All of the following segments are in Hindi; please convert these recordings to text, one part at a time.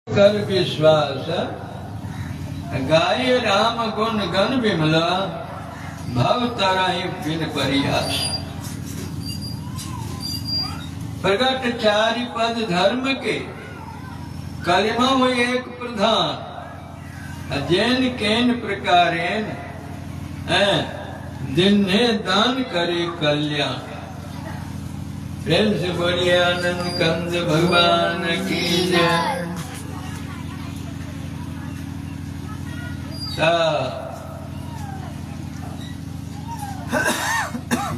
कर विश्वास गाय राम गुण गण विमला भव ताराई बिन परियास। प्रगट चारि पद धर्म के कलिमा हो एक प्रधान जैन केन प्रकारेन दिन्हे दान करे कल्याण। प्रेम से बोलिए आनंद कंद भगवान की जय।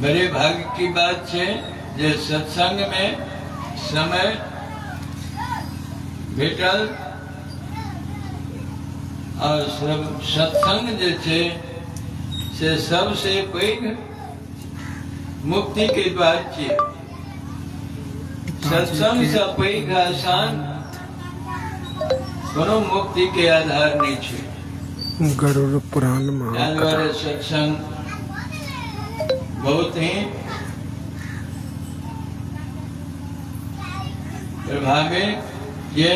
बड़े भाग्य की बात है जे सत्संग में समय भेटल और सब सत्संग जे छे से सबसे पैघ मुक्ति के बात छे। सत्संग से पैघ आसान कोनो मुक्ति के आधार नहीं छे। गरुड़ पुराण जानवर सत्संग बहुत ही प्रभावी ये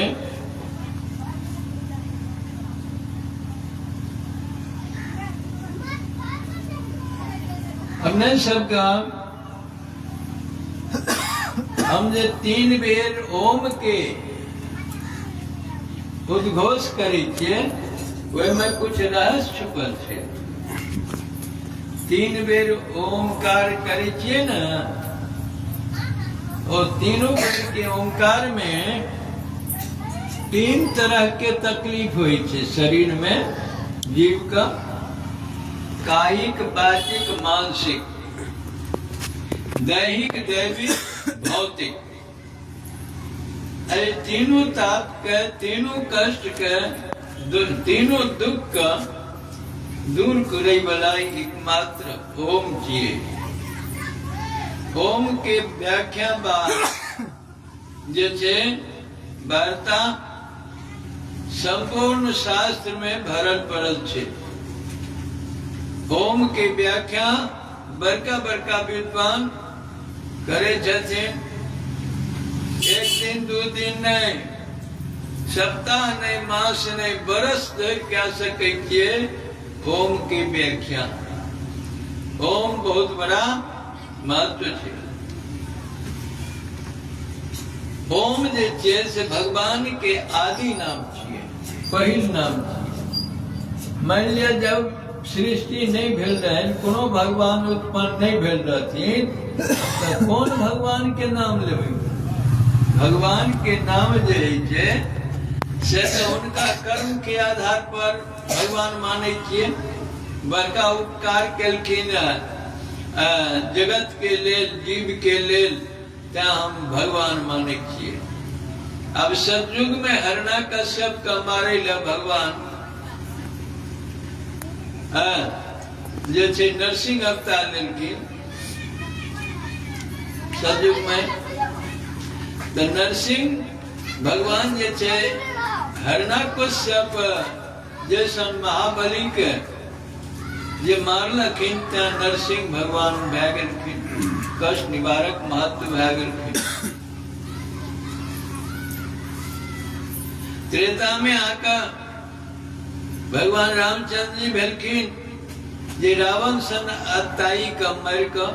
हमने सबका हमने 3 बेर ओम के उद्घोष करी छे में कुछ रहस्य छुपल है। 3 बेर ओमकार करे छिए ना और तीनों बेर के ओमकार में 3 तरह के तकलीफ हुई है शरीर में जीव का, कायिक, वाचिक, मानसिक, दैहिक, दैविक, भौतिक। अरे तीनों ताप के, तीनों कष्ट के, तीनों दुख का दूर करे वाला एकमात्र ओम जी। ओम के व्याख्या जे वार्ता संपूर्ण शास्त्र में भरल पड़ल छे। ओम के व्याख्या बड़का बड़का विद्वान करे छथिन। 1 दिन 2 दिन नहीं, सप्ताह नहीं, मास नहीं, बरस तक क्या सके ओम की व्याख्या। ओम बहुत बड़ा महत्व है। ओम जे से भगवान के आदि नाम छे, पहिल नाम छे। मान लिया जब सृष्टि नहीं भेल रहे, कोनो भगवान उत्पन्न नहीं भेल रहथिन तो कौन भगवान के नाम लेबै? भगवान के नाम जे से उनका कर्म के आधार पर भगवान माने छिए। बड़का उपकार केलखिन जगत के लेल, जीव के लेल, त्या हम भगवान माने छिए। अब सतयुग में हिरण्यकश्यप का मारे ला भगवान जे छे नरसिंह अवतार लेलखिन सतयुग में। तो नरसिंह भगवान जे छे हिरण्यकश्यप जैसन महाबली के जे मारलखिन त्या नरसिंह भगवान भए गेलखिन, कष्ट निवारक महत्व भए गेलखिन। त्रेता में आका भगवान रामचंद्र जी भेलखिन जे रावण सन अत्याई का मर का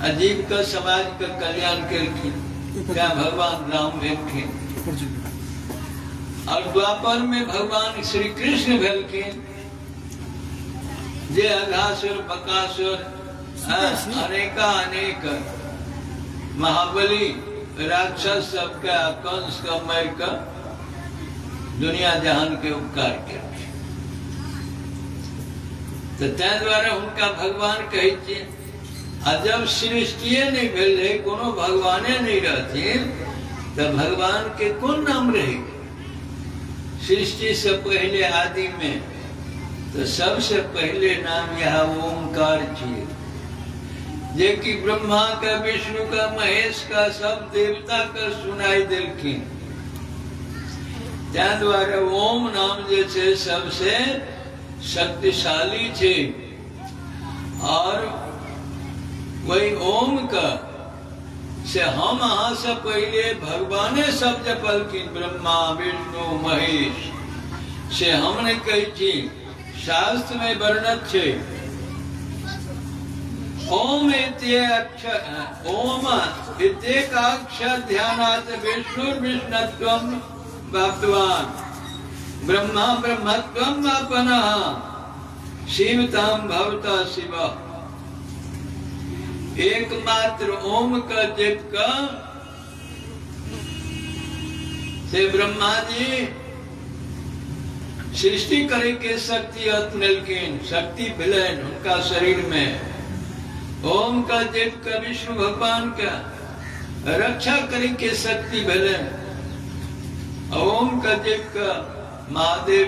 अजीब का समाज का कल्याण केलखिन, त्या भगवान राम भेलखिन। और द्वापर में भगवान श्री कृष्ण भेलखिन जे अघासुर, बकासुर, अनेका अनेक महाबली राक्षस सबका, कंस का मार का दुनिया जहान के उपकार केलखिन। तो तै द्वारा उनका भगवान कहे छे। आ जब सृष्टिए नहीं भेल रहे, कोनो भगवाने नहीं रहथिन तो भगवान के कौन नाम रहेगा? सृष्टि से पहले आदि में तो सबसे पहले नाम यह ओमकार छे, जे कि ब्रह्मा का, विष्णु का, महेश का, सब देवता का सुनाई देलखिन। त्या द्वारा ओम नाम जे छे सबसे शक्तिशाली छे। और वही ओम का से हम अहाँ से पहले भगवाने सब जपल की ब्रह्मा विष्णु महेश से हमने कही थी शास्त्र में वर्णित छे ओम इत्येकाक्षर ध्यानात् विष्णुर्विष्णुत्वं प्राप्तवान् ब्रह्मा ब्रह्मत्वं वापनः शिवतां भवता शिव। एकमात्र ओम का जप का से ब्रह्मा जी सृष्टि करे के शक्ति अतनिलकीन शक्ति विलयन उनका शरीर में ओम का जप का विष्णु भगवान का रक्षा करे के शक्ति विलयन ओम का जप का महादेव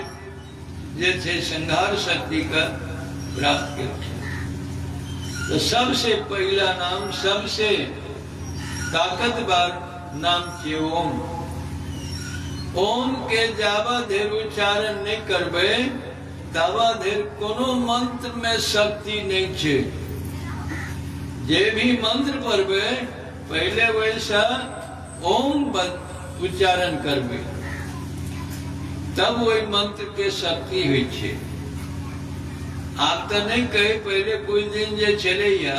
जैसे संहार शक्ति का प्राप्त किया। तो सबसे पहला नाम सबसे ताकतवर नाम के ओम। ओम के जावा देर उच्चारण नहीं करबे तावा देर कोनो मंत्र में शक्ति नहीं छे। जे भी मंत्र पढ़बे पहले वैसा ओम उच्चारण करबे तब वही मंत्र के शक्ति हुई छे। आप तो नहीं कहे पहले कुछ दिन जे चले या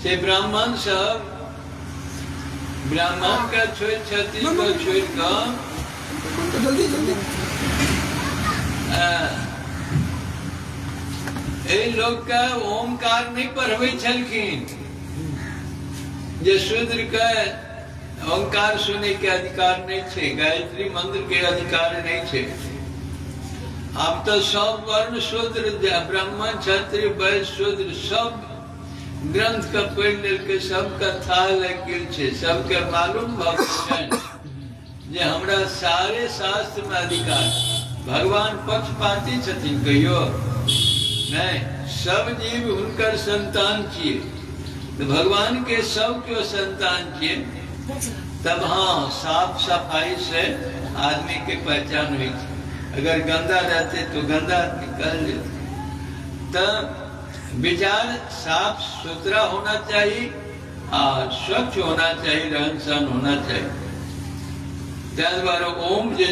से ब्राह्मण सब ब्राह्मण का छोड़ छत्तीस को छोड़ का जल्दी जल्दी लोग का ओमकार नहीं पढ़वे छलखिन जे शूद्र का ओंकार सुने के अधिकार नहीं छे गायत्री मंत्र के अधिकार नहीं छे। अब तो सब वर्ण शूद्र ब्राह्मण क्षत्रिय वैश्य शूद्र सब ग्रंथ का पढ़ लेके सबका था लगिल छे सबके मालूम भगवान जे हमरा सारे शास्त्र में अधिकार भगवान पक्षपाती छथिन कहियो नहीं सब जीव उनकर संतान छिए तो भगवान के सब क्यों संतान छिए तब हाँ साफ सफाई से आदमी के पहचान हुई। अगर गंदा रहते तो गंदा निकल लेते तो विचार साफ सुथरा होना चाहिए और स्वच्छ होना चाहिए रहन सहन होना चाहिए। त्याग द्वारा ओम जे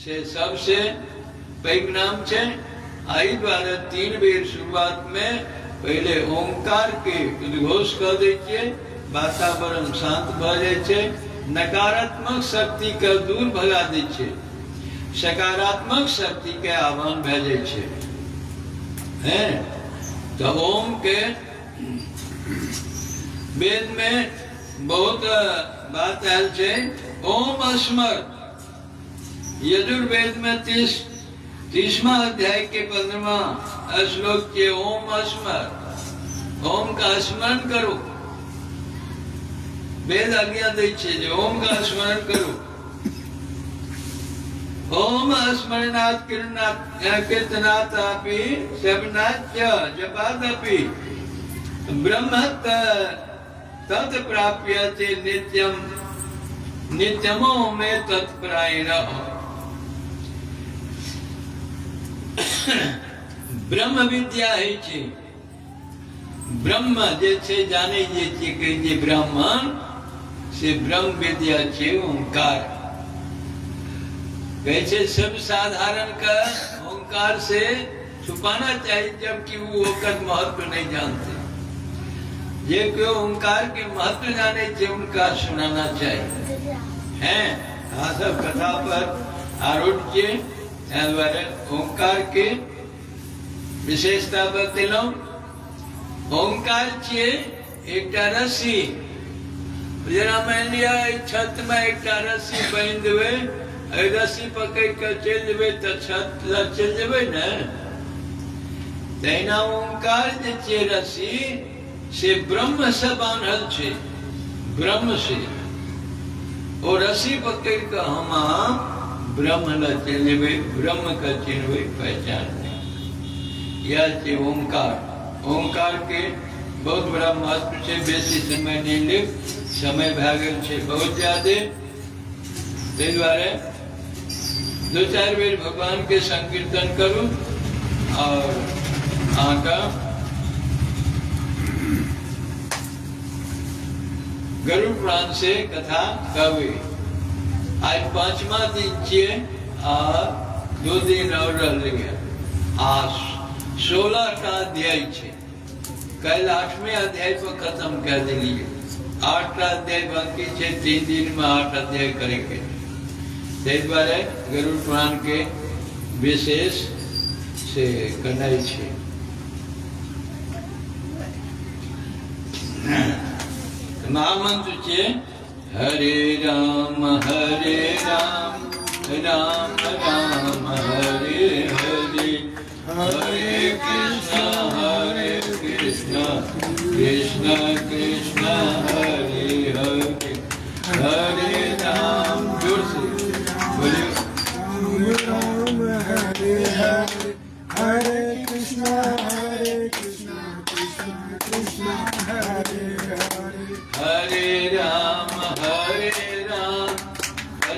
से सबसे पैघ नाम छे। आई द्वारा 3 बेर शुरुआत में पहले ओंकार के उद्घोष कर दे छे वातावरण शांत भ जाय छे नकारात्मक शक्ति के दूर भगा दे छे सकारात्मक शक्ति के आह्वान भेजे छे हैं। तो ओम के वेद में बहुत बात आयल छे। ओम अस्मर यजुर्वेद में 30वां अध्याय के 15वां श्लोक के ओम अस्मर ओम का स्मरण करो वेद आज्ञा दे छे जो ओम का स्मरण करो। ओम स्मरणात् कीर्तनात् अपि शब्दाच्च जपादपि ब्रह्म तत् प्राप्यते नित्यं नित्यमो में तत्परायणः। ब्रह्म विद्या है छे ब्रह्म जे छे जाने जे छे के जे ब्राह्मण से ब्रह्म विद्या छे ओंकार कैसे सब साधारण का ओंकार से छुपाना चाहिए जबकि वो ओकर महत्व नहीं जानते। जे क्यों ओंकार के महत्व जाने थे उनका सुनाना चाहिए हैं। हाँ सब कथा पर आरूढ़ के द्वारा ओंकार के विशेषता बतेलो। ओंकार छे एक रस्सी जरा मान लिया छत में एक रस्सी बांध देवे रस्सी पकड़ कर चल जेबे तो छत लग चल जेबे न तहिना ओंकार जे छे रस्सी से ब्रह्म से बांधल छे ब्रह्म से और रस्सी पकड़ कर हम ब्रह्म ल चल जेबे ब्रह्म का चिन्हबे पहचान यह छे ओंकार। ओंकार के बहुत बड़ा महत्व छे बेसी समय नहीं ले समय भए गेल छे बहुत ज्यादा ताहि द्वारे 2-4 बेर भगवान के संकीर्तन करूं और आका गरुड़ पुराण से कथा कवि। आज 5वां दिन छे और 2 दिन और रह गया। आज 16 का अध्याय छे। कल 8वें अध्याय पर खत्म कर दिलिए। 8 अध्याय बाकी छे। 3 दिन में 8 अध्याय करेंगे। इस बारे गरुड़ पुराण के विशेष से कनाई छे। महामंत्र छे हरे राम राम राम हरे हरे, हरे कृष्ण कृष्ण कृष्ण हरे हरे, हरे राम। जोर से बोलिए। राम हरे हरे, हरे कृष्ण कृष्ण कृष्ण हरे हरे, हरे राम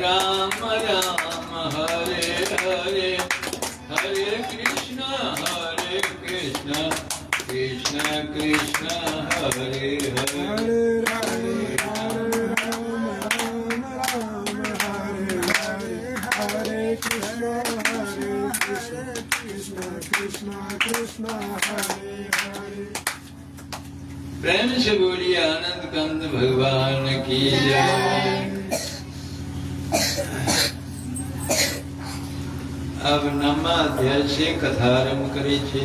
राम राम हरे हरे, हरे कृष्ण कृष्ण कृष्ण हरे हरे, हरे हरे राम राम हरे हरे, हरे कृष्ण कृष्ण कृष्ण हरे हरे। प्रेम से बोलिए आनंद कंद भगवान की जय। अब 9वां अध्याय से कथा आरंभ करी छे।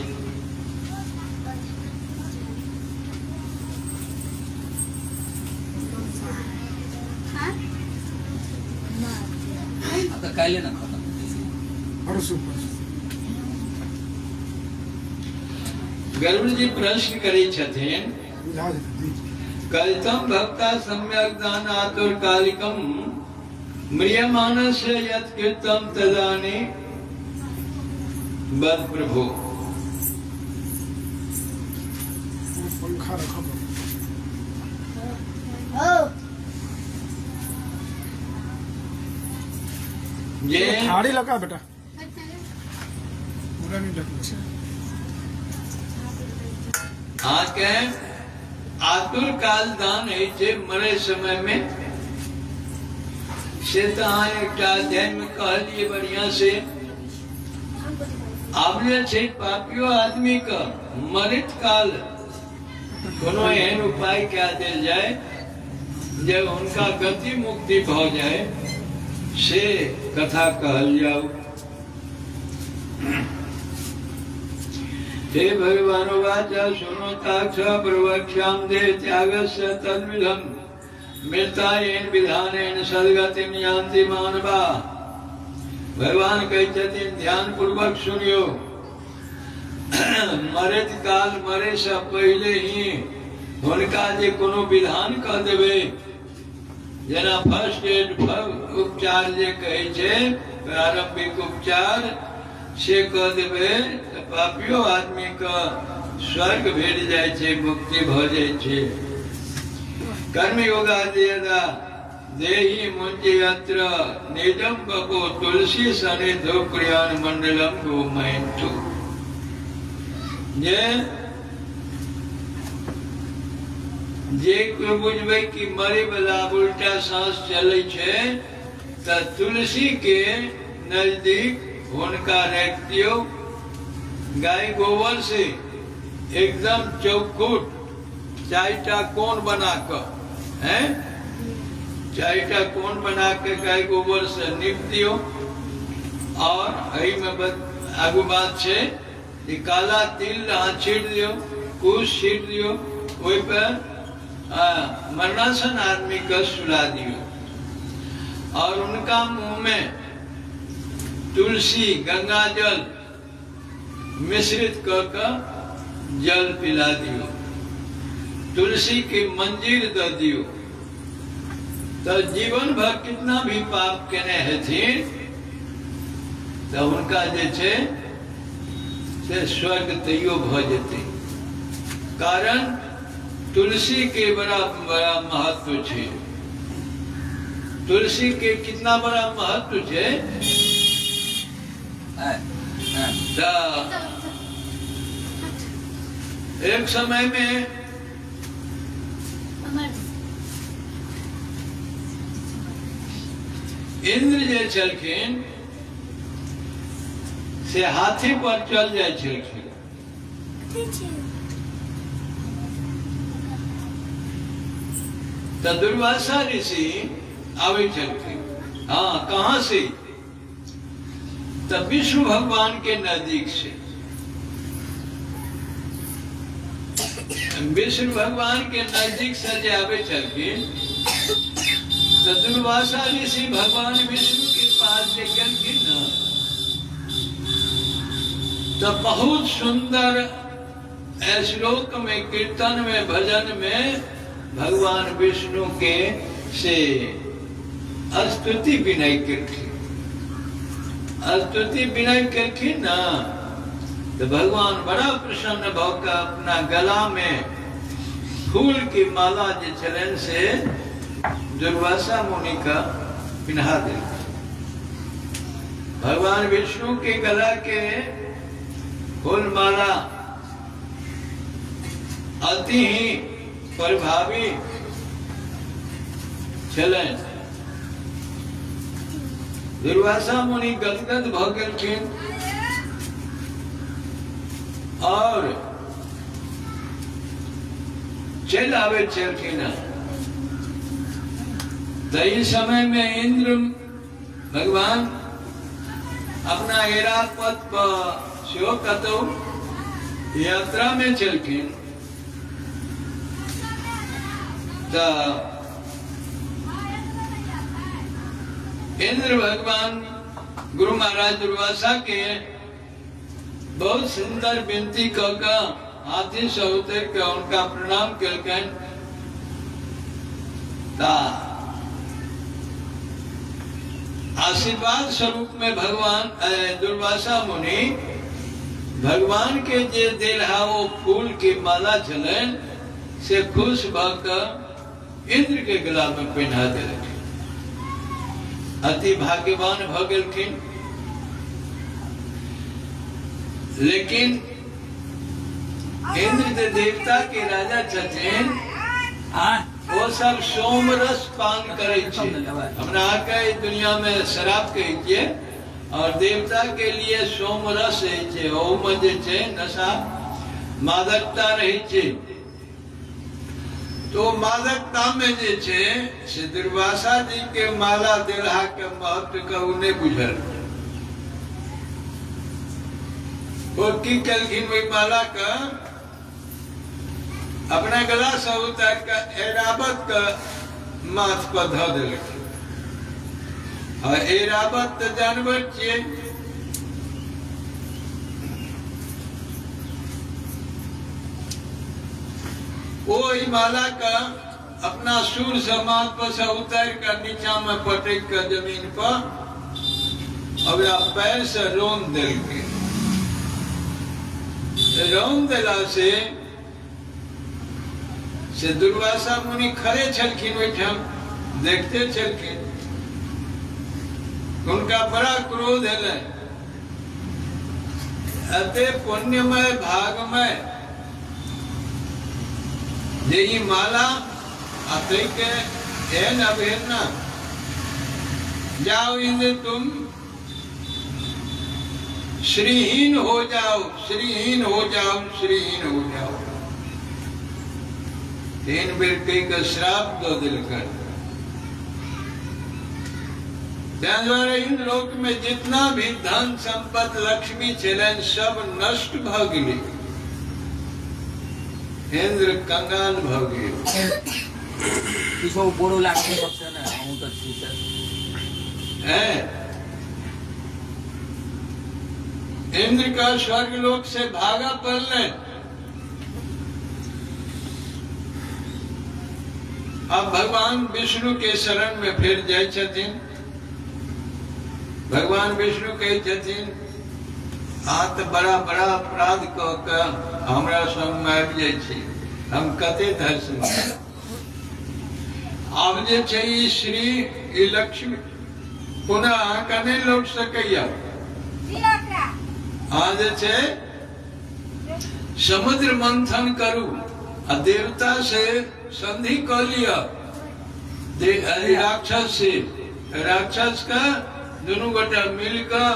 काले ना खत्म गरुड़ जी प्रश्न करे छथिन, कलितम भक्ता सम्यक दानातुर कालिकम म्रियमानस्य यत् कृतं तदानि बद प्रभु। पंखा रखो ये थाड़ी लगा बेटा, पूरा नहीं ढकना। आके आतुर काल दान है जे मरे समय में से तो एक अध्याय में कह लिए बढ़िया से। आवले छे पापियो आदमी का मरित काल कोनो एहन उपाय क्या दिल जाए जब उनका गति मुक्ति हो जाए से कथा कहल जाओ। हे भगवान वाचा सुनोताक्ष प्रवक्ष्याम दे त्यागस्य तद्विधम् मृतायेन विधानेन सद्गतिं यान्ति मानवा। भगवान कहते ध्यान पूर्वक सुनियो। मरत काल मरे से पहले ही उनका जे कोनो विधान कह देवे, जना फर्स्ट एड उपचार जे कहे छे प्रारंभिक उपचार से कह देवे तो पापियो आदमी का स्वर्ग भेट जाए छे, मुक्ति भ जाए छे। कर्म योगादियदा देहि मुञ्जयत्र निजं बको तुलसी सनिधो क्रियान मंडलम गोमयन्तु। जे कोई बुझबे कि मरे वाला उल्टा सांस चले छे त तुलसी के नजदीक उनका रख दियो। गाय गोबर से एकदम चौखुट 4टा कोण बनाकर हैं, 4टा कोण बना के गाय गोबर से नीप दियो। और हई में आगू बात छे काला तिल छीट दियो, कुश छीट दियो, ओई पर मरणासन आदमी का सुला दियो और उनका मुंह में तुलसी गंगा जल मिश्रित कर जल पिला दियो, तुलसी के मंजीर दे दियो। तो जीवन भर कितना भी पाप केने हेथिन तो उनका जे छे से स्वर्ग तैयो भ जेते। कारण तुलसी के बड़ा बड़ा महत्व छे। तुलसी के कितना बड़ा महत्व छे। एक समय में इंद्र जे छलखिन से हाथी पर चल जाय छलखिन। तो दुर्वासा ऋषि आवे छलखिन। हाँ, कहाँ से? तब विष्णु भगवान के नजदीक से। विष्णु भगवान के नजदीक से जे आवे छलखिन, तो दुर्वासा ऋषि भगवान विष्णु के पास जे गेलखिन न, तो बहुत सुंदर श्लोक में, कीर्तन में, भजन में भगवान विष्णु के से स्तुति विनय करखिन। स्तुति विनय करखिन ना, तो भगवान बड़ा प्रसन्न भौका अपना गला में फूल की माला जे चलन से दुर्वासा मुनि का पिन्हा दे। भगवान विष्णु के गला के फूल माला अति ही प्रभावी चलन। दुर्वासा मुनि गदगद भ गेलखिन और चल आवे छलखिन। तो इस समय में इंद्र भगवान अपना ऐरावत पर शो कतो यात्रा में चलखिन। तो इंद्र भगवान गुरु महाराज दुर्वासा के बहुत सुंदर विनती करके हाथी से उतर के उनका प्रणाम कलकन। आशीर्वाद स्वरूप में भगवान दुर्वासा मुनि भगवान के जे देलहा वो फूल की माला चलन से खुश भकर इंद्र के गला में पहना देलखिन। अति भाग्यवान भ गेलखिन। लेकिन इंद्र के देवता के राजा छथिन, वो सब सोमरस पान करे छे। हमरा के दुनिया में शराब कहे छे और देवता के लिए सोमरस है। ओम जे छे नशा मादकता रही छे। तो मादकता में जे छे से दुर्वासा जी के माला देलहा के महत्व का उन्हें बुझल। वो की कलखिन वही माला का अपना गला से उतार का ऐरावत का माथ पर ध देलखिन। और ऐरावत जानवर छे। वो माला का अपना सूर से माथ पर से उतार कर नीचा में पटक कर जमीन पर और पैर से रोन देलखिन। रोन देला से दुर्वासा मुनि खड़े छलखिन, बैठम देखते छलखिन। उनका बड़ा क्रोध है। अतः पुण्यमय भागमय यही माला अतः के एन अभेरना। जाओ इंद्र तुम श्रीहीन हो जाओ, श्रीहीन हो जाओ, श्रीहीन हो जाओ। 3 बेर कई का श्राप दो दिलकर। इंद्र लोक में जितना भी धन संपत लक्ष्मी चलन सब नष्ट भ गेलै। इंद्र कंगाल भ गेल। किछो बोरो लागते पक्ष ने हूं तो ठीक है। इंद्र का स्वर्ग लोक से भागा पड़ले। अब भगवान विष्णु के शरण में फिर जाय छथिन। भगवान विष्णु कहे छथिन, हाथ बड़ा बड़ा अपराध क के हमरा संग में आबि जाय छी, हम कते धर्म। आब जे छै ई श्री ई लक्ष्मी पुनः अहाँके नहीं लौट सकैया। आज छे समुद्र मंथन करू आ देवता से संधि क लिया। राक्षस से राक्षस का दोनों गोटा मिलकर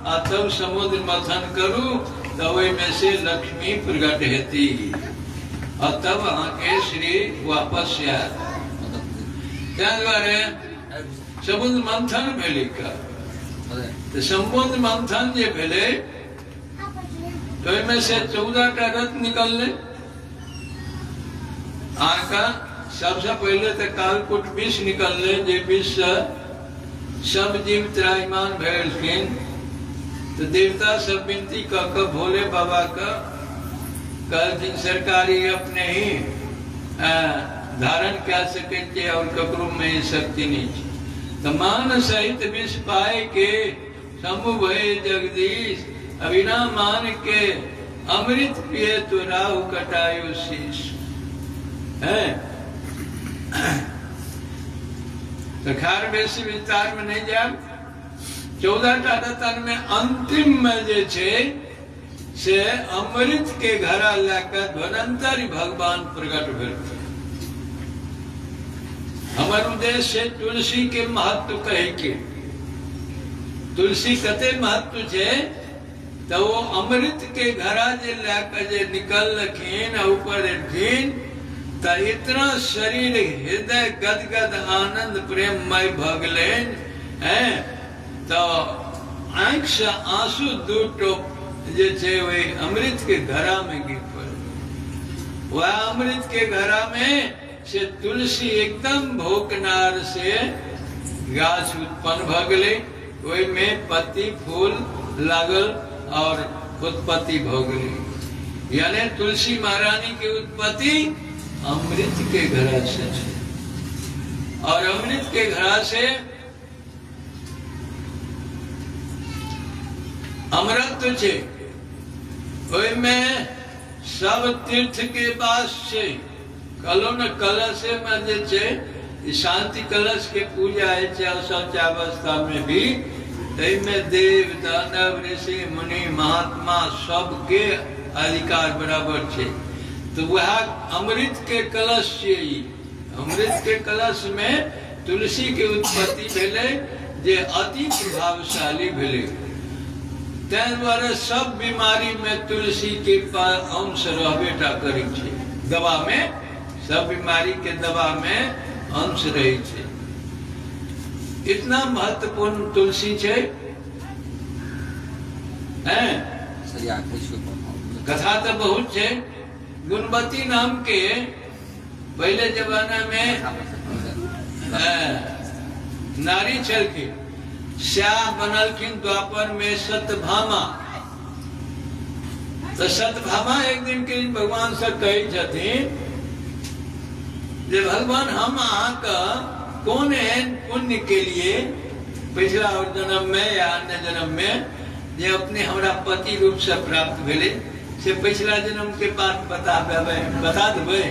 आ तब समुद्र मंथन करू तब में से लक्ष्मी प्रकट हेती और तब आके श्री वापस द्वारे समुद्र मंथन भेले का तो समुद्र मंथन जे भेले तो में से 14 टा रथ निकलने आका सबसे पहले तो कालकूट विष निकलने जे विष सब जीव त्राईमान भेलखिन तो देवता सब विनती कर भोले बाबा का कहलखिन सरकारी अपने ही धारण कर सके और ककरो में शक्ति नहीं तो मान सहित विष पाए के शंभु भय जगदीश अबिना मान के अमृत पिए तो राहु कटायो शीश है। तो खार बेसी विस्तार में नहीं जाए 14 टा रतन में अंतिम में जे छे से अमृत के घड़ा लेकर धनंतरी भगवान प्रकट भेल। हमार उद्देश्य है तुलसी के महत्व कहे के तुलसी कते महत्व छे तो वो अमृत के घड़ा जे लेकर जे निकलखिन ऊपर एलखिन तो इतना शरीर हृदय गदगद आनंद प्रेममय भगलेन है तो आंख से आंसू दू टोप जे छे वे अमृत के घड़ा में गिर पड़े। वह अमृत के घड़ा में से तुलसी एकदम भोकनार से गाछ उत्पन्न भगले वही में पत्ती फूल लागल और उत्पत्ति भोगली यानी तुलसी महारानी की उत्पत्ति अमृत के घड़ा से और अमृत के घड़ा से अमृत छे ओई में सब तीर्थ के पास छे कलोन कलश में जे छे शांति कलश के पूजा है शौचावस्था में भी में देव दानव ऋषि मुनि महात्मा सबके अधिकार बराबर छे। तो वह अमृत के कलश से अमृत के कलश में तुलसी के उत्पत्ति भेले जे अति प्रभावशाली भेले तें द्वारा सब बीमारी में तुलसी के अंश रहबेटा करै छे। दवा में सब बीमारी के दवा में अंश रहे छे। इतना महत्वपूर्ण तुलसी छे कथा तो बहुत छे। गुणवती नाम के पहले जमाना में नारी छलखिन श्याह बनलखिन द्वापर में सत्यभामा। तो सत्यभामा एक दिन के भगवान से कही छथिन जे भगवान हम अहाँ का कौन है पुण्य के लिए पिछला और जन्म में या अन्य जन्म में जे अपने हमरा पति रूप से प्राप्त भेले से पिछला जन्म के बात बता देवे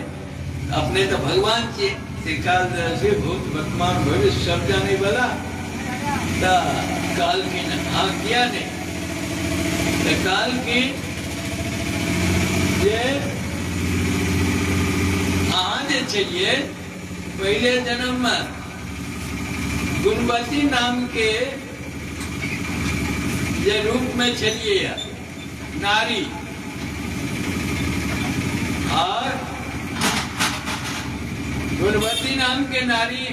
अपने तो भगवान से काल से भूत वर्तमान भविष्य सब जाने वाला काल की हाँ किया ने तो काल की ये आज चाहिए पहले जन्म में गुणवती नाम के ये रूप में चलिए नारी और गुणवती नाम के नारी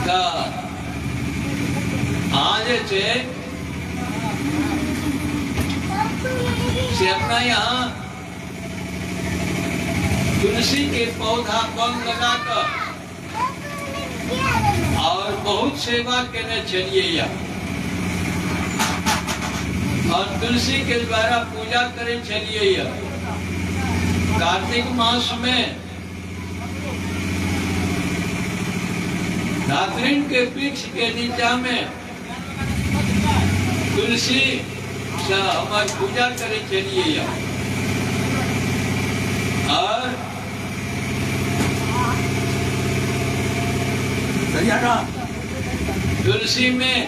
का आज से अपना यहाँ तुलसी के पौधा कम लगाकर और बहुत सेवा करने चलिए और तुलसी के द्वारा पूजा करे चलिए। कार्तिक मास में धात्रिन के वृक्ष के नीचा में तुलसी से हमारी पूजा करे चलिए और तुलसी में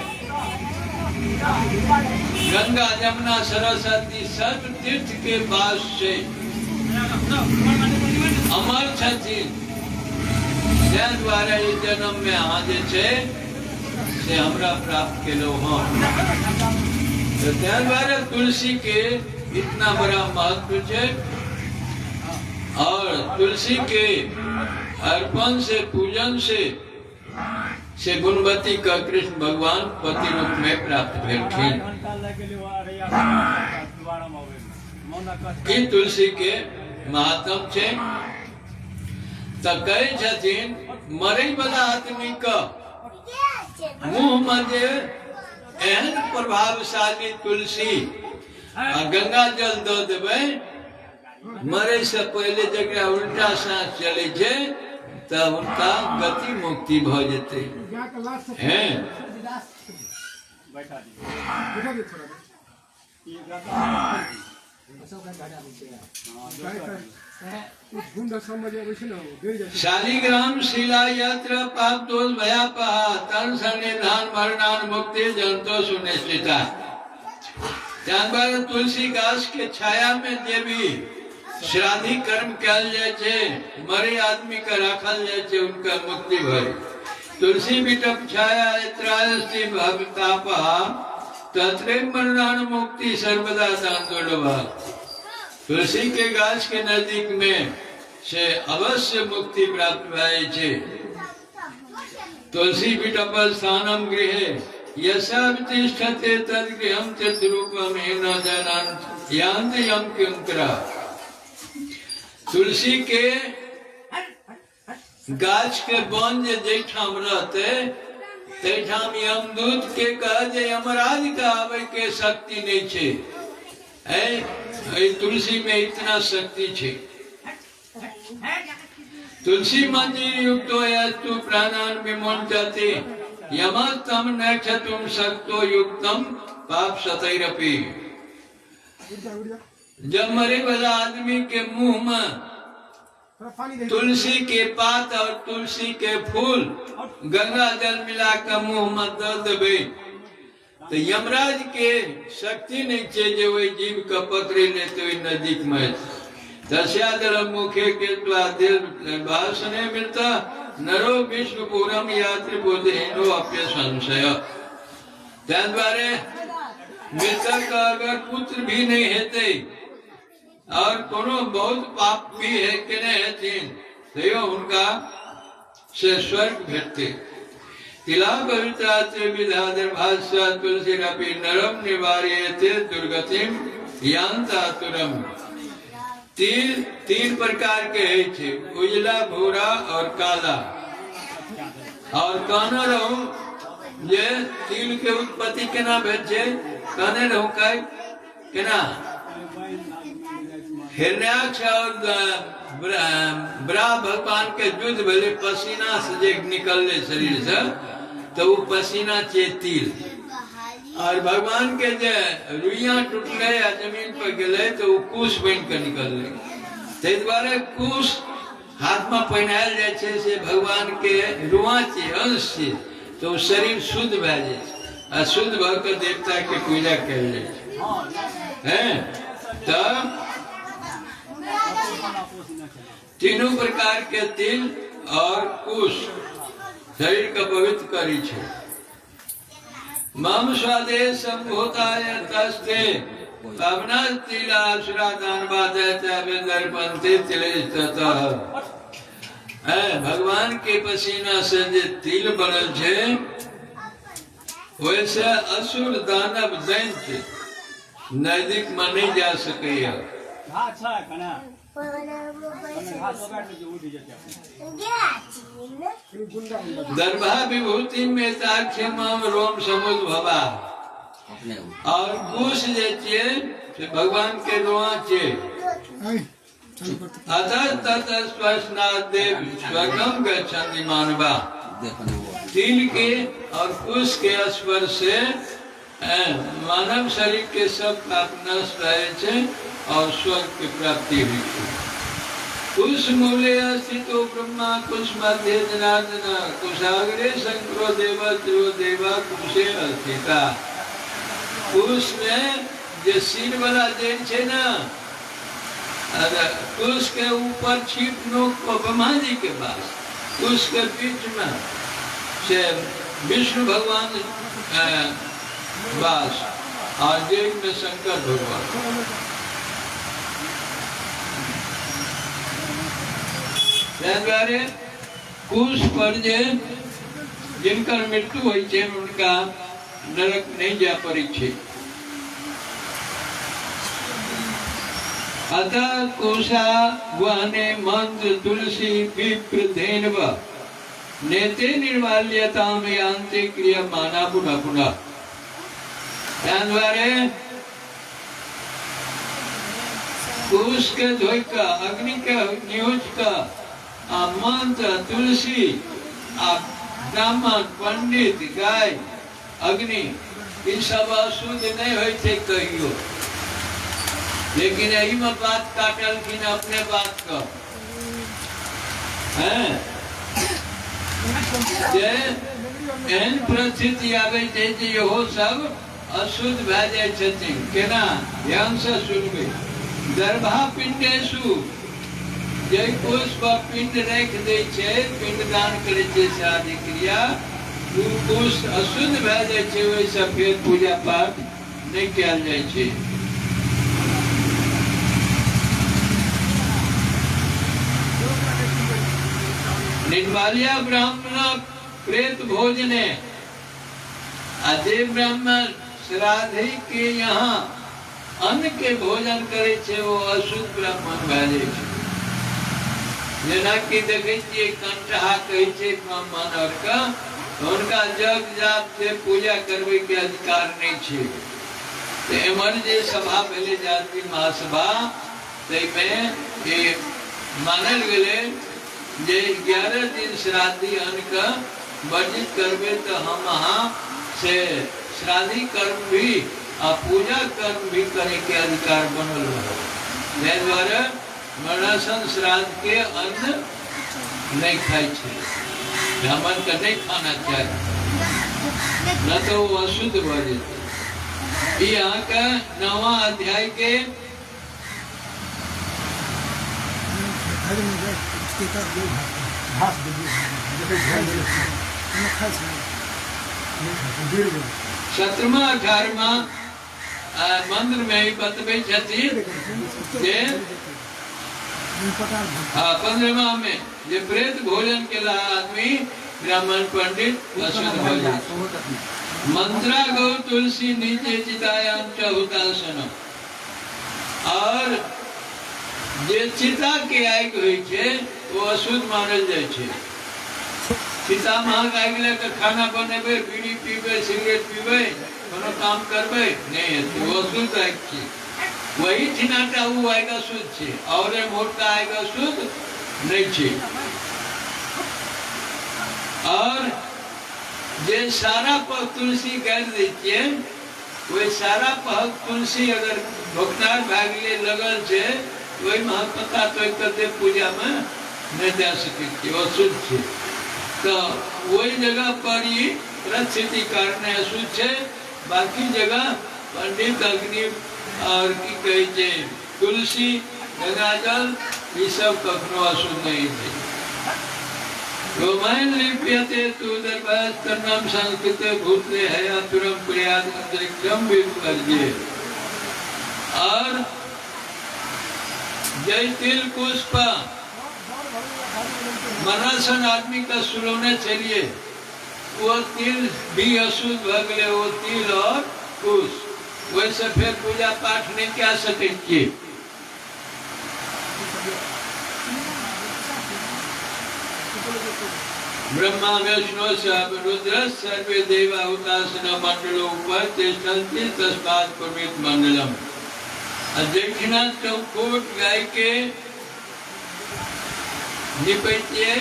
गंगा जमुना सरस्वती सब तीर्थ के पास से अमर छथिन त्या द्वारा ये जन्म में आ जे छे से हमरा प्राप्त केलो हम। तो त्या द्वारा तुलसी के इतना बड़ा महत्व है और तुलसी के अर्पण से पूजन से गुणवती का कृष्ण भगवान पति रूप में प्राप्त भेलखिन। ई तुलसी के महात्म छे। तो कहे छथिन मरे वाला आदमी का मुंह में एहन प्रभावशाली तुलसी गंगा जल दो देवे मरे से पहले जगह उल्टा सांस चले छे तब उनका गति मुक्ति भ जेते हैं। शालिग्राम शिला यत्र पाप दोष भयापहा तन सन्निधान मरणान मुक्ति जंतो सुनिश्चिता। जानवर तुलसी गाछ के छाया में देवी श्राद्धि कर्म कल जाए छे मरे आदमी का रखल जाए छे उनका मुक्ति भय। तुलसी बिटप छाया त्रायस्ति भक्तापहा तत्रे मरणान मुक्ति सर्वदा दानोडवा। तुलसी के गाछ के नजदीक में से अवश्य मुक्ति प्राप्त भय छे। तुलसी बिटप स्थानम गृहे यशावतिष्ठते तद्गृहं चतुरूपम न जानन्ति यान्ति यम किंकरा। तुलसी के गाछ के बन जैठाम रहते तैठाम यमदूत के कह जे यमराज का आवे के शक्ति नहीं छे। तुलसी में इतना शक्ति छे। तुलसी मंदिर युक्त यस्तु प्राणान विमुंचते यमस्तम नक्षतुम शक्तो युक्तम पाप सतैरपि। जब मरे वाला आदमी के मुंह में तुलसी के पात और तुलसी के फूल गंगा जल मिला कर मुंह में दे देवे तो यमराज के शक्ति नहीं चाहिए वही जीव का पकड़े लेते हुए नजदीक में। दस्यादल मुखे के भाषणे मिलता नरो विश्वपुरम यात्री बोधेनो अप्य संशय। त्या द्वारे मृतक का अगर पुत्र भी नहीं हेते और कोनो बहुत पाप भी है कि नहीं है तो उनका से स्वर्ग भेटते। तिला पवित्रात्र विधाधर भाष्य तुलसी रपि नरम निवार्यते दुर्गतिम यांतातुरम। तीन प्रकार के है उजला भूरा और काला और कहना रहूं ये तिल के उत्पत्ति केना भेल छे कहने रहूं केना हिरण्याक्ष और ब्रा भगवान के युद्ध भेले पसीना से जे निकलले शरीर से तो वो पसीना छे तिल और भगवान के जे रुइया टूटले या जमीन पर गेले तो वो कुश बन के निकलले। ते द्वारा कुश हाथ में पहनायल जाय छे से भगवान के रुआ छे अंश छे तो शरीर शुद्ध भ जाय छे आ शुद्ध भ के देवता के पूजा कयल जाय छे हैं। तब तीनों प्रकार के तिल और कुश शरीर का पवित्र करी छे। मम स्वादे संभूताय तस्ते पावना तिला सुरा दानवादय विदर्पन्ते तिलेस्ततः। भगवान के पसीना से जे तिल बनल छे वैसे असुर दानव दैत्य नजदीक में नहीं जा सकैया। दर्भा विभूति में ताक्षमाम रोम समुद्भवा और कुश जे छे भगवान के रोआ छे अतः तत स्पर्शनाद देव स्वर्गम गच्छन्ति मानवा। तिल के और कुश के स्पर्श से मानव शरीर के सब पाप नष्ट रहे छे और स्वर्ग की प्राप्ति हुई। कुश मूले स्थितो ब्रह्मा कुश मध्य जनार्दन कुशाग्रे शंकरो देवा ध्रुव देवा कुशे अस्थिता। कुश में जो सिर वाला देन छे ना कुश के ऊपर छिप नोक को ब्रह्मा जी के पास उसके बीच में से विष्णु भगवान वास और देव में शंकर भगवान। द्वारे कुश पर जिनकर मृत्यु हुई है उनका नरक नहीं जा पड़ी है। अतः कुशा वहने मंत्र तुलसी विप्र धेनव नेते निर्वाल्यताम यांते क्रिया माना पुनः पुनः। द्वारे कुश के धोई का अग्नि का नियोज का मंत्र तुलसी ब्राह्मण पंडित गाय अग्नि इन सब अशुद्ध नहीं होते थे कहियो, लेकिन यही में बात काटल कि अपने बात का है एहन परिस्थिति आवे जे हो सब अशुद्ध भए जाए छथिन। केना ध्यान से सुनबे। गर्भा पिंडेशु जे कोष पर पिंड रख दे छे, पिंडदान करे छे शादी क्रिया, वो कोष अशुद्ध भए जाए छे, ओइ से फिर पूजा पाठ नहीं कैल जाए छे। निर्वाल्या ब्राह्मण प्रेत भोजने अजय ब्राह्मण श्राद्ध के यहाँ अन्न के भोजन करे छे वो अशुद्ध ब्राह्मण भए जाए छे। जेना कि देखे छियै कंठहा कहै छै ब्राह्मण और का उनका जग जाप से पूजा करबे के अधिकार नहीं छे। तो एमर जे सभा भेले जाति महासभा तै में ये मानल गेले जे 11 दिन श्राद्धी अन्न का वर्जित करबे तो हम वहाँ से श्राद्धी कर्म भी और पूजा कर्म भी करे के अधिकार बनल रहे। द्वारा मरणासन श्राद्ध के अन्न नहीं खाए छे, ब्राह्मण का नहीं खाना चाहिए, न तो वो अशुद्ध हो जाते। यहाँ का 9वां अध्याय के सत्रहवां 18वां मंत्र में ही बतबे छथिन जे 15वां में जे प्रेत भोजन के ला आदमी ब्राह्मण पंडित अशुद्ध हो जाए। मंत्रा गौ तुलसी नीचे चितायाम च हुतासनम और जे चिता के आग होय छे वो अशुद्ध मानल जाय छे। चिता महक आग लेकर खाना बनेबे, बीड़ी पीबे, सिगरेट पीबे, कोनो काम करबे नहीं है, वो अशुद्ध आग छे। वही छिनाटा वो आएगा शुद्ध छे और मोटा आएगा शुद्ध नहीं छे। और जे सारा पग तुलसी कर दीजिए, वही सारा पग तुलसी अगर भोगनार भागले लगल छे वही महत्वता तो कते पूजा में नहीं दे सके, वो शुद्ध छे। तो वही जगह पर ही परिस्थिति कारण अशुद्ध छे, बाकी जगह पंडित अग्नि और की कहे छे तुलसी गंगाजल ये सब कखनो अशुद्ध नहीं थे। रोमायण लिप्यते तु दर्भस्तनम संस्कृते भूतले है अतुरम प्रयाद अंतरिक्षम विपर्जय। और जय तिल पुष्प मनासन आदमी का सुलोने चलिए, वो तिल भी अशुद्ध भगले, वो तिल और कुश वैसे फिर पूजा पाठ नहीं क्या सके। ब्रह्मा विष्णु सब रुद्र सर्वे देवा उतासन मंडलो उपतिष्ठन्ति तस्मात् पुरोहित मंडलम। दक्षिणा चौकोट गाय के निपटिए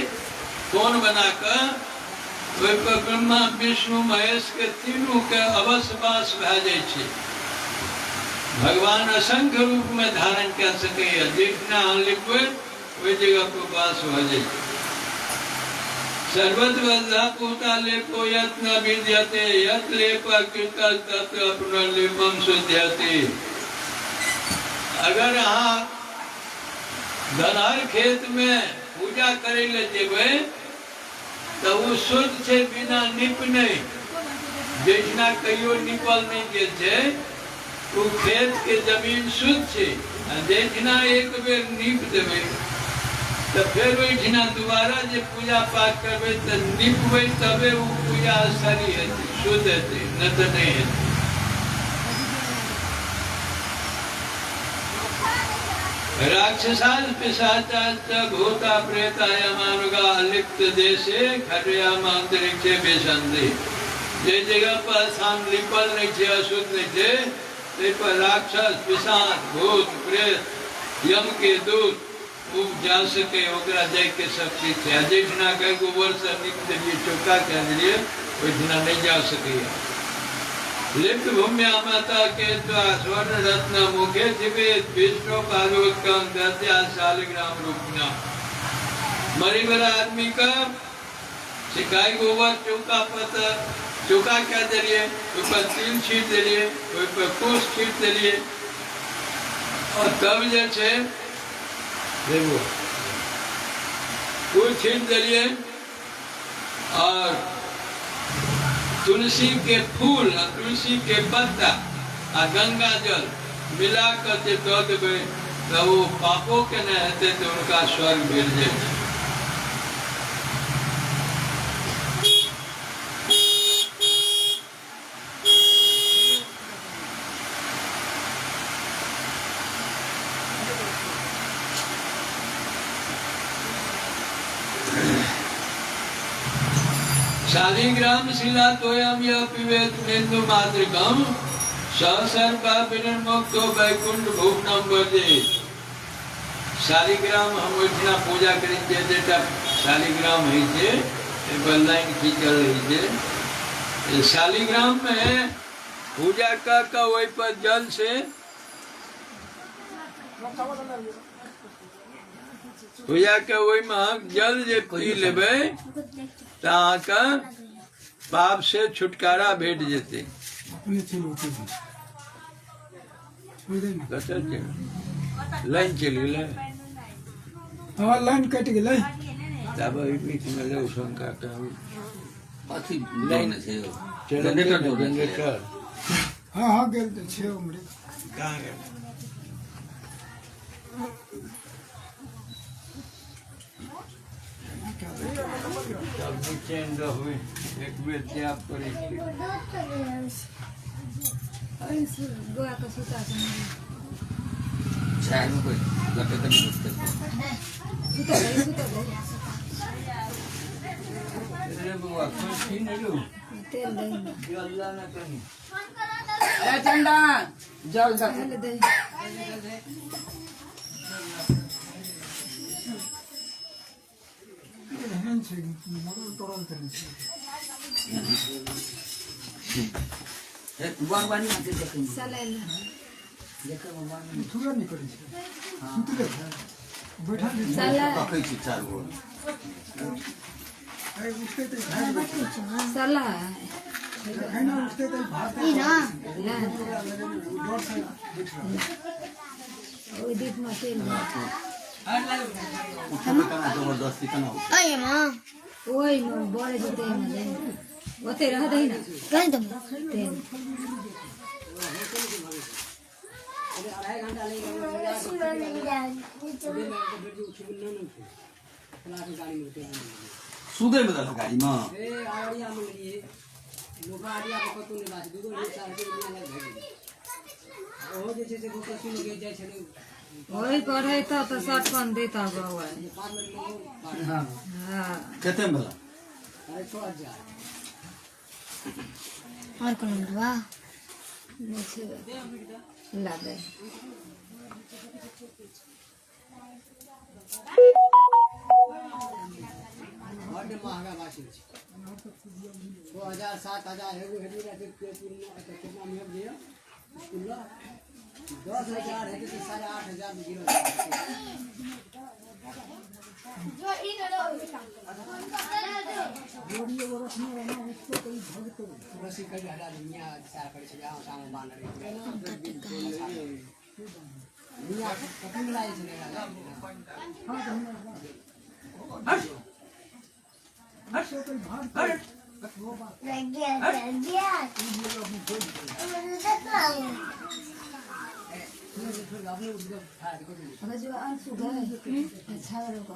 कौन बनाकर वही पर ब्रह्मा विष्णु महेश के तीनों के अवश्य वास भए जाए छे। भगवान असंख्य रूप में धारण कर सके, देखना लिक्विड वही जगह पर वास हो जाए। सर्वत्र पूता लेपो यत्न विद्यते यत् लेप कृत तत् पुनर्लिपम शुद्ध्यते। अगर यहाँ धनार खेत में पूजा करे ले जेबे तो वो शुद्ध छे बिना निप नहीं। जैसना कहियो निपल नहीं के छे, वो खेत के जमीन शुद्ध छे। जैसना एक बेर निप देवे तो फिर वहीठिना दोबारा जे पूजा पाठ करबे तो निपबे तबे वो पूजा सही हेतै, शुद्ध हेतै, न तो नहीं हेतै। राक्षसाल पिशाचाश्च भूता प्रेताय मानुगा लिप्त देशे खड्याम अंतरिक्षे विशन्ति। जे जगह पर स्थान लिपल नहीं छे, अशुद्ध नहीं छे, ते पर राक्षस, पिशाच, भूत, प्रेत, यम के दूत वो जा सके, ओकरा जाय के शक्ति छे। जैठना कहे गोबर से निप देलिए, चौका कह दिलिए, ओहिठिना नहीं जा सके। लिप्त भूम्या माता के स्वर्ण रत्न मुखे जीवित विष्णु पार्वत का दत्या शालिग्राम रूपना। मरी वाला आदमी का सिकाई गोबर चौका पत्थर, चौका क्या दिलिए, ऊपर तिल छीट दिलिए, ऊपर कुश छीट दिलिए, और तब जे छे देखो कुछ छीट दिलिए और तुलसी के फूल और तुलसी के पत्ता और गंगा जल मिला कर जे दो देवे तो वो पापों के न हेते तो उनका स्वर्ग मिल जाए। शालिग्राम शिला तोयम यह पिबेत मेन्दु मातृकम सहसर्पा विनिर्मुक्तो वैकुंठ भुवनम वर्जे। शालिग्राम हम ओहिठिना पूजा करी छे, जेटा शालिग्राम है छे, बल्लाइन खींचल रही छे। शालिग्राम में पूजा का वही पर जल से पूजा के वही में जल जे पी लेबे ताका पाप से छुटकारा भेट जेते। लाइन चली गए, हाँ लाइन कट गए। तब बीच में लो शंका का अथी लाइन छे, जनरेटर जो जनरेटर हाँ हाँ गेल तो छे उमरे कहाँ गए? तब चैन रहो एक बेर त्याग करे गोवा का सूता चाय में कोई लगे तो नहीं बचते। अरे बुआ कोई छी नहीं लो तेल दही अल्लाह ना कहीं ए चंदा जल तेल दही हेन छे मगर तोरल करे छे। ए भगवान में देखें सलाइन देखे भगवान में थुरा नहीं करे छे, सुतले बैठा दे सला पकई छी चार गो। अरे उठते तो भाग सला है ना, उठते तो भाग ई ना डर से बैठ रहा। ओई दीप में तेल उठबे कना जबरदस्ती कना हो। आय मां ओई में बड़े जते में दे ओते रह दही ना कहीं तो तेल सुगे में दला गाड़ी में ओई पढ़े तो सटकन देता बाबा। हां हां केते में दला और कौन बा नीचे ला दे बड़े महंगा बासी 2000 7000 एगो हेडी रहते कितना में दिया कुल्ला 10000 है तो 8500 में गिरो जो इन रो रसी कर हटा दुनिया सार कर से आओ साम बांध रही दुनिया कतन लाई से હવે જો આ શું ગયે છાવરો કો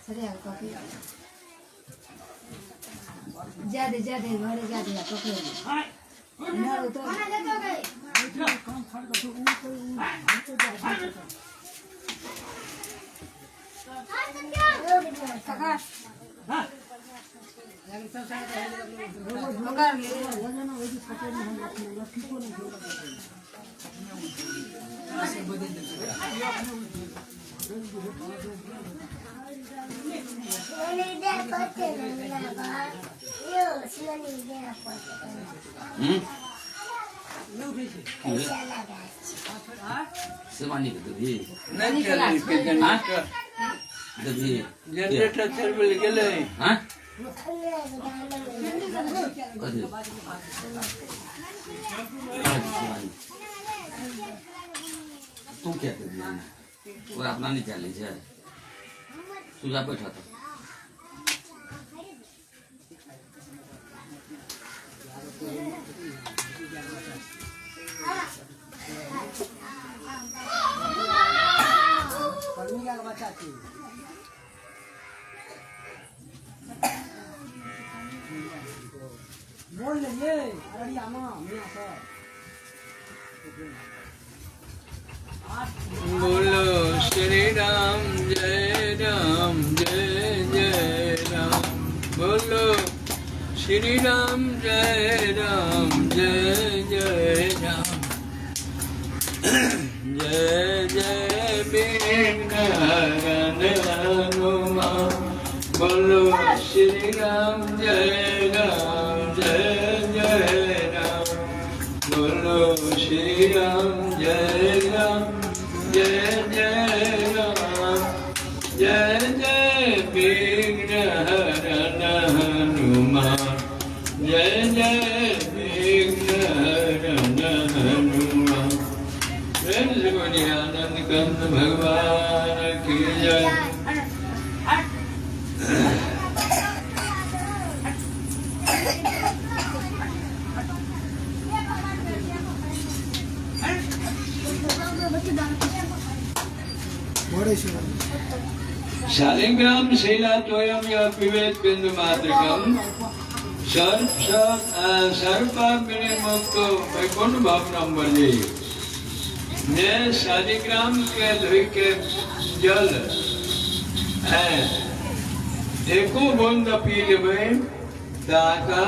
સરિયા કોકી જાદે જાદે ઘરે જાદે પકડે ના તો કાકા પકડ सेवानी के दबी नहीं चली के जनरेटर दबी जनरेटर चल गेले हां तू क्या कर रही है और अपना नहीं चले जाए तू जा बैठा था बच्चा थी बोल लेंगे अररिया मां मियां सर बोलो श्री राम जय राम बोलो श्री राम जय राम जय जय विघ्नहरण हनुमान बोलो श्री राम जय राम बोलो श्री राम जय राम जय विघ्नहरण हनुमान जय विघ्नहरण हनुमान आनंद कंद भगवान की जय शालिग्राम शैलातोयम या पिबेत बिंदु मात्रकम सर्प विनिमुक्तो वैकुंठ भवनम वर्जे ने शालिग्राम के लोही के जल एको बूंद पी लेवे ताका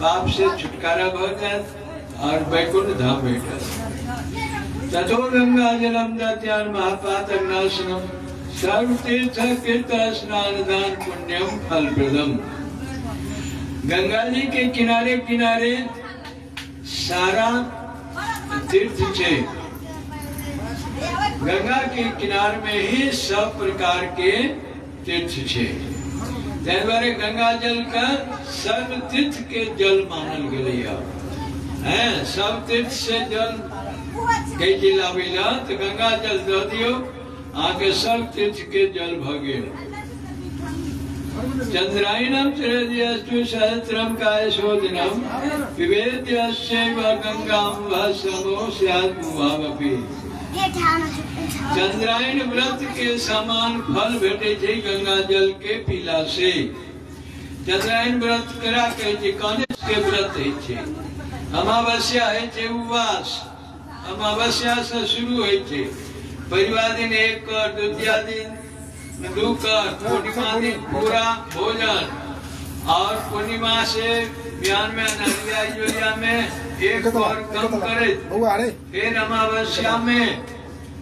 पाप से छुटकारा हो जात और वैकुंठ धाम बैठा तथो गंगा जलम दत्यान महापातक नाशनम सर्वतीर्थ कृत स्नान दान पुण्यम फलप्रदम। गंगा जी के किनारे किनारे सारा तीर्थ छे। गंगा के किनारे में ही सब प्रकार के तीर्थ छे। तेरे गंगा जल का सर्व तीर्थ के जल मानल गया है। सब तीर्थ से जल कई जिला मिला तो गंगा जल दो दियो आगे सब तीर्थ के जल भगे। चंद्रायणम चरदियस्तु सहस्रम कायशोदिनम विवेद्यस्यैव गंगाम भस्मो स्यात् मुभावपि। चंद्रायण व्रत के समान फल भेटे छे गंगा जल के पीला से। चंद्रायण व्रत करा के जे गणेश के व्रत है छे। अमावस्या है छे उपवास। अमावस्या से शुरू है छे। परिवार दिन एक कर, द्वितीया दिन दो कर, पूर्णिमा दिन पूरा भोजन और पूर्णिमा से बयान में नदिया योजना में एक और कम करे। फिर अमावस्या में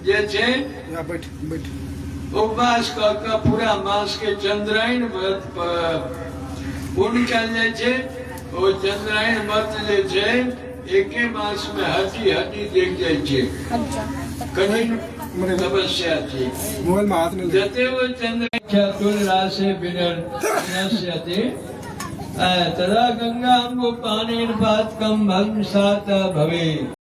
जैसे उपवास कर पूरा मास के चंद्रायण व्रत पूर्ण कर जाए। वो चंद्रायण व्रत जैसे एक मास में हड्डी हड्डी देख जाए। कठिन तपस्या थी। जते वो चंद्र तुलरासे विनश्यते तदा गंगा पानेन पातकं भस्मसात् भवेत्।